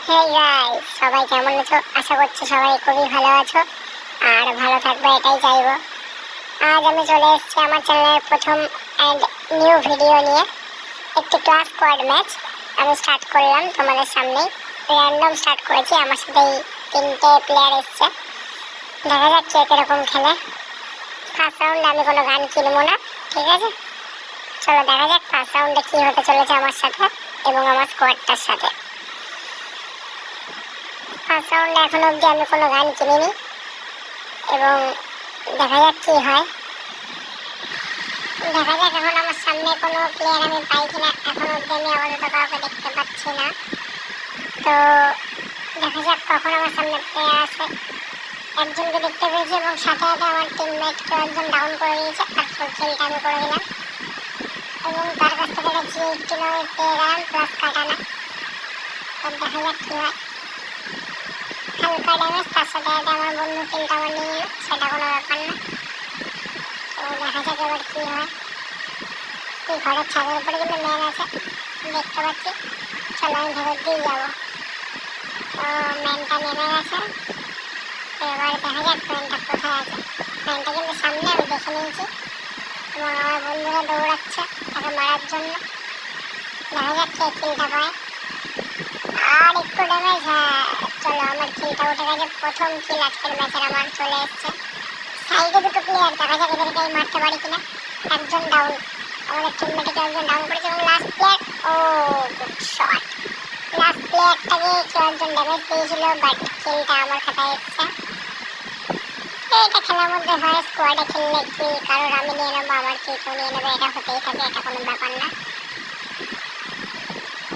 Hey guys, সবাই কেমন আছো? আশা করছি সবাই খুবই ভালো আছো আর ভালো থাকবে, এটাই চাইবো। আজ আমি চলে এসেছি আমার চ্যানেলের প্রথম এন্ড নিউ ভিডিও নিয়ে। একটি ক্লাস স্কোয়াড ম্যাচ আমি স্টার্ট করলাম তোমাদের সামনে। র্যান্ডম স্টার্ট করেছি, আমার সাথে তিনটে প্লেয়ার এসছে। দেখা যাক কে কিরকম খেলে। ফার্স্ট রাউন্ডে আমি কোনো গান কিনবো না, ঠিক আছে? চলো দেখা যাক ফার্স্ট রাউন্ডে কি হতে চলেছে আমার সাথে এবং আমার স্কোয়াডটার সাথে। ফার্স্ট রাউন্ডে এখনো অবধি আমি কোনো গান কিনিনি এবং দেখা যাক কি হয়। দেখা যাক এখন আমার সামনে কোনো প্লেয়ার আমি পাই কিনা। এখন অবধি আমি আপাতত কাউকে দেখতে পাচ্ছি না, তো দেখা যাক কখন আমার সামনে প্লেয়ার আসে। একজনকে দেখতে পেয়েছি এবং সাথে সাথে আমার টিমমেটকে একজন ডাউন করে দিয়েছে আর ফুল কিলটা আমি করে দিলাম এবং তার কাছ থেকে একটা G80 আমি পেয়ে গেলাম প্লাস কাটানা। তো দেখা যাক কি হয়। হালকা ড্যামেজ, তার সাথে সাথে আমার বন্ধু কিলটা আমার নিয়ে নিল, সেটা কোনো ব্যাপার না। তো দেখা যাক এবার কি হয়। এই ঘরের ছাদের উপরে কিন্তু ম্যান আছে, দেখতে পাচ্ছি। চলো আমি ভেতর দিয়ে যাবো। তো ম্যানটা নেমে গেছে। তো এবার দেখা যাক ম্যানটা কোথায় আছে। ম্যানটা কিন্তু সামনে, আমি দেখে নিয়েছি এবং আমার বন্ধুরা দৌড়াচ্ছে তাকে মারার জন্য। দেখা যাক কে কিলটা পায়। আর একটু ড্যামেজ, হ্যাঁ। চলো আমার কিলটা উঠে গেছে, প্রথম কিল আজকের ম্যাচের আমার চলে এসছে। সাইডে দুটো প্লেয়ার, দেখা যাক এদেরকে আমি মারতে পারি কিনা। একজন ডাউন, আমাদের টিমমেটকে একজন ডাউন করেছে এবং লাস্ট প্লেয়ার, ও গুড শট। লাস্ট প্লেয়ারটাকে কেউ একজন ড্যামেজ দিয়েছিল, বাট কিলটা আমার খাতায় এসছে। এটা খেলার মধ্যে হয়, স্কোয়াডে খেললে কি কারোর আমি নিয়ে নেবো, আমার কি কেউ নিয়ে নেবে, এটা হতেই থাকে, এটা কোনো ব্যাপার না।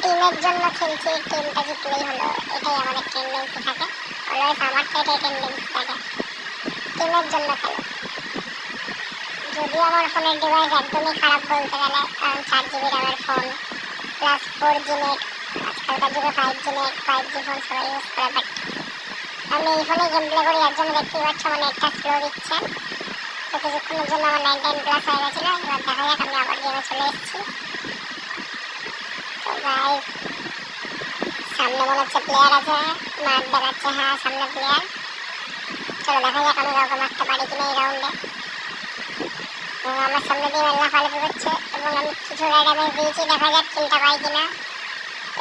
টিমের জন্য খেলছি, টিমটা জিতলেই হলো, এটাই আমাদের টেন্ডেন্সি থাকে। অলওয়েজ আমার তো এটাই টেন্ডেন্সি থাকে, টিমের জন্য খেলো। যদিও আমার ফোনের ডিভাইস একদমই খারাপ বলতে গেলে, কারণ 4 GB র্যামের ফোন প্লাস 4G নেট। আজকালকার যুগে 5G নেট, 5G ফোন সবাই ইউজ করে, বাট আমি এই ফোনে গেম প্লে করি, এর জন্য দেখতেই পাচ্ছ আমার নেটটা স্লো দিচ্ছে। তো কিছুক্ষণের জন্য আমার 99+ হয়ে গেছিলো। এবার দেখা যাক, আমি আবার গেমে চলে এসেছি। তো গাইস, সামনে মনে হচ্ছে প্লেয়ার আছে, মাঠ দেখাচ্ছে, হ্যাঁ সামনে প্লেয়ার। চলো দেখা যাক আমি কাউকে মারতে পারি কিনা এই রাউন্ডে। এবং আমার সামনে দিয়ে লাফালাফি করছে এবং আমি কিছুটা ড্যামেজ দিয়েছি, দেখা যাক কিলটা পাই কিনা।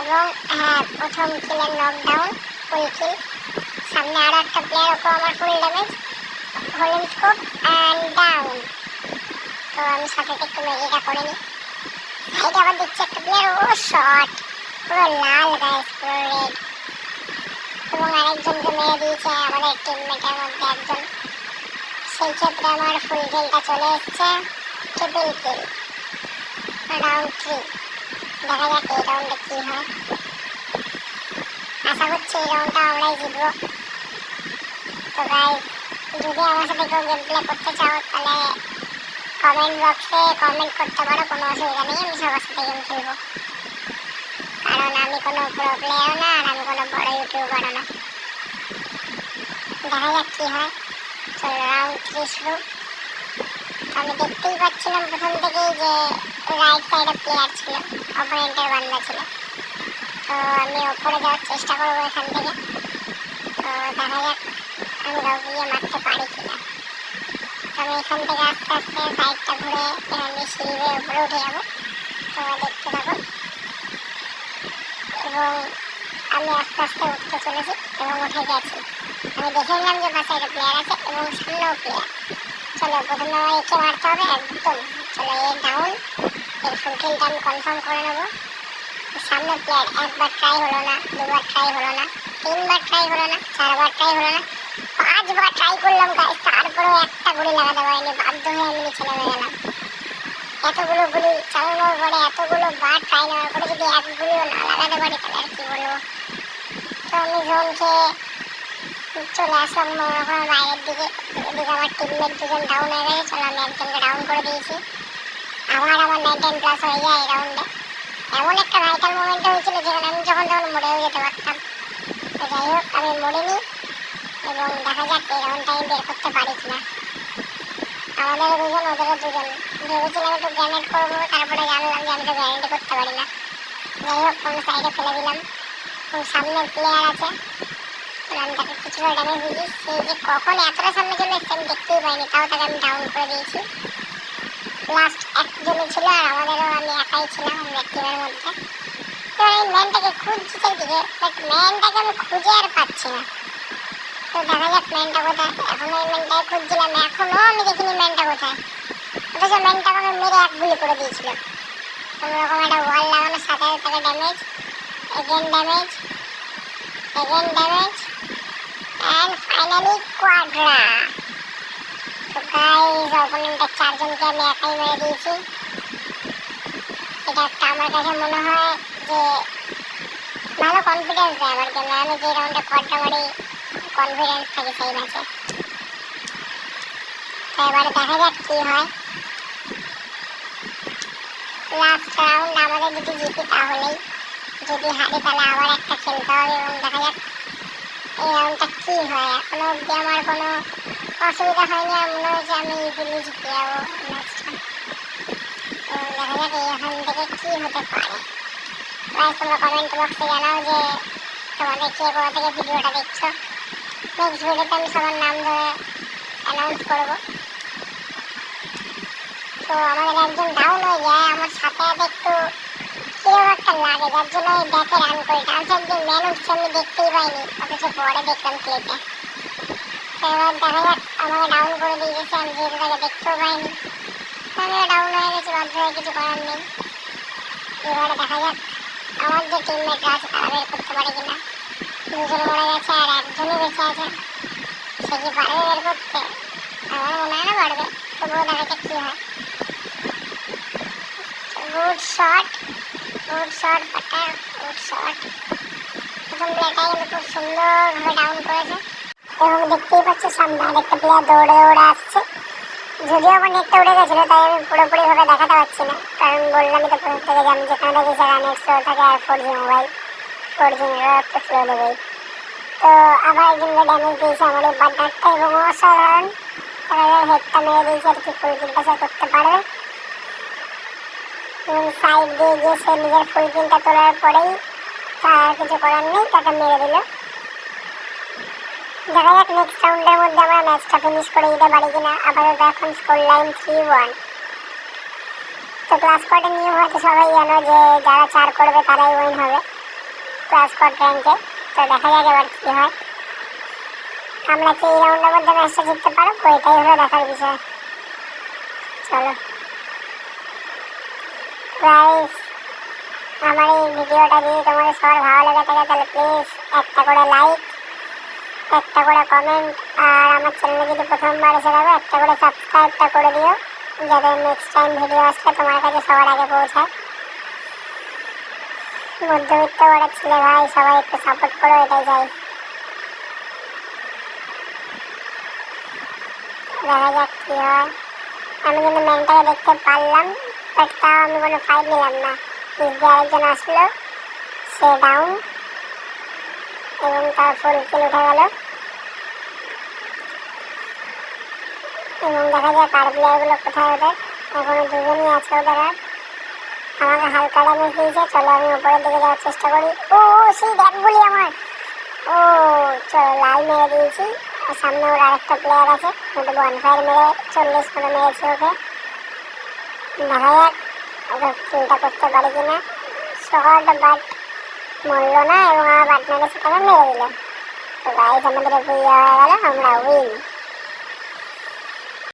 এবং হ্যাঁ, প্রথম কিলের নকডাউন, ফুল কিল। সামনে আরও একটা প্লেয়ার, ওকে আমার full damage, holding scope and down. তো আমি সাথে একটু ম্যাগিটা করে নিই। সাইডে আবার দিচ্ছে একটা প্লেয়ার, ও শট পুরো লাল গাইস, পুরো রেড। এবং আরেকজনকে মেরে দিয়েছে আমাদের টিমমেটের মধ্যে একজন। সেই ক্ষেত্রে আমার ফুল কিলটা চলে এসছে, ট্রিপল কিল, রাউন্ড 3। দেখা যাক এই রাউন্ডে কি হয়। আশা করছি এই রাউন্ডটা আমরাই জিতবো। তো গাইস, যদি আমার সাথে কেউ গেম প্লে করতে চাও তাহলে কমেন্ট বক্সে কমেন্ট করতে পারো, কোনো অসুবিধা নেই, আমি সবার সাথে গেম খেলবো। কারণ আমি কোনো প্রো প্লেয়ার না আর আমি কোনো বড় ইউটিউবারও না। দেখা যাক কি হয়। চলো রাউন্ড 3 শুরু। আমি দেখতেই পাচ্ছিলাম প্রথম থেকেই যে রাইট সাইডে প্লেয়ার ছিল, অপোনেন্টের বান্দা ছিল। তো আমি ওপরে যাওয়ার চেষ্টা করবো এখান থেকে। তো দেখা যাক আমি কাউকে গিয়ে মারতে পারি কিনা। তো আমি এখান থেকে আস্তে আস্তে সাইডটা ঘুরে এখান দিয়ে সিঁড়ি বেয়ে উপরে উঠে যাবো। তোমরা দেখতে থাকো। এবং আমি আস্তে আস্তে উঠতে চলেছি এবং উঠে গেছি। আমি দেখে নিলাম যে বা সাইডে প্লেয়ার আছে এবং সামনেও প্লেয়ার। চলো প্রথমে আমার একে মারতে হবে একদম। চলো এ ডাউন, এর ফুল কিলটা আমি কনফার্ম করে নেবো। সামনে প্লেয়ার, একবার ট্রাই হলো না, দুবার ট্রাই হলো না, 3বার ট্রাই হলো না, 4বার ট্রাই হলো না, 5বার ট্রাই করলাম গাইস, তারপরেও একটা গুলি লাগাতে পারিনি। বাধ্য হয়ে আমি নিচে নেমে গেলাম। এতগুলো গুলি চালানোর পরে, এতগুলো বার ট্রাই নেওয়ার পরে যদি এক গুলিও না লাগাতে পারি তাহলে আর কি বলবো। তো আমি জোন খেয়ে চলে আসলাম এখন বাইরের দিকে। এদিকে আমার টিমমেট দুজন ডাউন হয়ে গেছে। চলো আমি একজনকে ডাউন করে দিয়েছি। আবার আমার 99+ হয়ে যায় এই রাউন্ডে। এমন একটা ভাইটাল মোমেন্ট হয়েছিল যেখানে আমি যখন তখন মরেও যেতে পারতাম। তো যাই হোক, আমি মরিনি এবং দেখা যাক এই রাউন্ডটা আমি বের করতে পারি কিনা। আমাদেরও দুজন, ওদেরও দুজন। ভেবেছিলাম একটু গ্রেনেড করবো, তারপরে জানলাম যে আমি তো গ্রেনেডই করতে পারি না। যাই হোক, কোনো সাইডে ফেলে দিলাম সামনে প্লেয়ার আছে, আমি তাকে কিছুটা ড্যামেজ দিয়েছি। সে যে কখন এতটা সামনে চলে এসছে আমি দেখতেই পাইনি, তাও তাকে আমি ডাউন করে দিয়েছি। লাস্ট একজনই ছিল আর আমাদেরও আমি একাই ছিলাম আমাদের টিমের মধ্যে। তো এই ম্যানটাকে খুঁজছি চারিদিকে, বাট ম্যানটাকে আমি খুঁজে আর পাচ্ছি না। তো দেখা যাক ম্যানটা কোথায়। এখনো এই ম্যানটাকে খুঁজছিলাম, এখনো আমি দেখিনি ম্যানটা কোথায়। অথচ ম্যানটা আমাকে মেরে এক গুলি করে দিয়েছিল। কোনোরকম একটা ওয়াল লাগানোর সাথে তাকে damage, again damage, again damage, and finally quadra. তো গাইস অপোনেন্টের চারজনকে আমি একাই মেরে দিয়েছি। এটা একটা আমার কাছে মনে হয় যে ভালো কনফিডেন্স দেয় আমার গেমে। আমি যে রাউন্ডে কোয়াড্রা মারি কনফিডেন্স থাকে সেই ম্যাচে। তো এবারে দেখা যাক কি হয়। লাস্ট রাউন্ড আমাদের যদি জিতি তাহলেই, যদি হারি তাহলে আবার একটা খেলতে হবে এবং দেখা যাক এই রাউন্ডটা কি হয়। এখনো অব্দি আমার কোনো অসুবিধা হয়নি, আর মনে হচ্ছে আমি ইজিলি জিতে যাবো ম্যাচটা। তো দেখা যাক এখান থেকে কি হতে পারে। গাইস তোমরা কমেন্ট বক্সে জানাও যে তোমাদের কে কোথা থেকে ভিডিওটা দেখছো। নেক্সট ভিডিওতে আমি সবার নাম ধরে অ্যানাউন্স করবো। তো আমাদের একজন ডাউন হয়ে যায়, আমার সাথে একটু কিরকম একটা লাগে, যার জন্য ওই ব্যাকে রান করি। ডান সাইড দিয়ে ম্যান উঠছে আমি দেখতেই পাইনি, অথচ পরে দেখলাম ক্লিপে। তো এবার দেখা যাক আমাকে ডাউন করে দিয়ে গেছে, আমি যেহেতু তাকে দেখতেও পাইনি, আমিও ডাউন হয়ে গেছি, বাধ্য হয়ে কিছু করার নেই। এবারে দেখা যাক আমার যে টিমমেটরা আছে তারা বের করতে পারে কিনা। দুজন মরে গেছে আর একজনই বেঁচে আছে, সে কি পারবে বের করতে? আমার মনে হয় না পারবে, তবুও দেখা যাক কি হয়। Good shot, good shot butter, good shot. প্রথম প্লেটাই কিন্তু খুব সুন্দরভাবে ডাউন করেছে এবং দেখতেই পাচ্ছ সামনে আরেকটা প্লেয়ার দৌড়ে দৌড়ে আসছে। যদিও আমার নেটটা উড়ে গেছিলো তাই আমি পুরোপুরিভাবে দেখাতে পারছি না, কারণ বললামই তো প্রথম থেকে যে আমি যেখানে দেখি সেখানে নেট স্লো থাকে আর 4G মোবাইল, 4G নেটওয়ার্ক তো স্লো দেবেই। তো আবার একজনকে ড্যামেজ দিয়েছে আমার এই পার্টনারটা এবং অসাধারণ তারা হেডটা মেরে দিয়েছে আর কি, ফুল কিলটা সে করতে পারবে। এবং সাইড দিয়ে গিয়ে সে নিজের ফুল কিলটা তোলার পরেই তার কিছু করার নেই, তাকে মেরে দিল। দেখা যাক নেক্সট রাউন্ডের মধ্যে আমরা ম্যাচটা ফিনিশ করে দিতে পারি কিনা। আপাতত এখন স্কোর লাইন 3-1। তো ক্লাস স্কোয়াডের নিয়ম হয়তো সবাই জানো যে যারা 4 করবে তারাই উইন হবে ক্লাস স্কোয়াড র্যাঙ্কে। তো দেখা যাক এবার কী হয়, আমরা কি এই রাউন্ডের মধ্যে ম্যাচটা জিততে পারবো, এটাই হলো দেখার বিষয়। চলো গাইস, আমার এই ভিডিওটা যদি তোমাদের সবার ভালো লেগে থাকে তাহলে প্লিজ একটা করে লাইক, একটা করে কমেন্ট, আর আমার চ্যানেলে যদি প্রথমবার এসে থাকো একটা করে সাবস্ক্রাইবটা করে দিও, যাতে নেক্সট টাইম ভিডিও আসলে তোমার কাছে সবার আগে পৌঁছায়। মধ্যবিত্ত ঘরের ছেলে ভাই, সবাই একটু সাপোর্ট করো, এটাই চাই। দেখা যাক কী হয়। আমি কিন্তু ম্যানটাকে দেখতে পারলাম, বাট তাও আমি কোনো ফাইট নিলাম না। পিছ দিয়ে আরেকজন আসলো, সে ডাউন এবং তার ফুল কিল উঠে গেল। এবং দেখা যায় কার প্লেয়ারগুলো কোথায় ওদের, এখনো দুজনই আছে ওদের। আর আমাকে হালকা ড্যামেজ দিয়েছে, চলো আমি উপরের দিকে যাওয়ার চেষ্টা করি। ও সেই ব্যাগগুলি আমার, ও চলো লাল মেরে দিয়েছি। আর সামনে ওর আরেকটা প্লেয়ার আছে, ওটা বনফায়ার মেরে 40 মতো মেরেছি ওকে। দেখা যাক ওকে কিলটা করতে পারি কিনা। শট বাট মরলো না এবং আমার পার্টনারের সাথে মেরে দিল। তো গাইস আমাদের বিয়ে হয়ে গেল, আমরা উইন।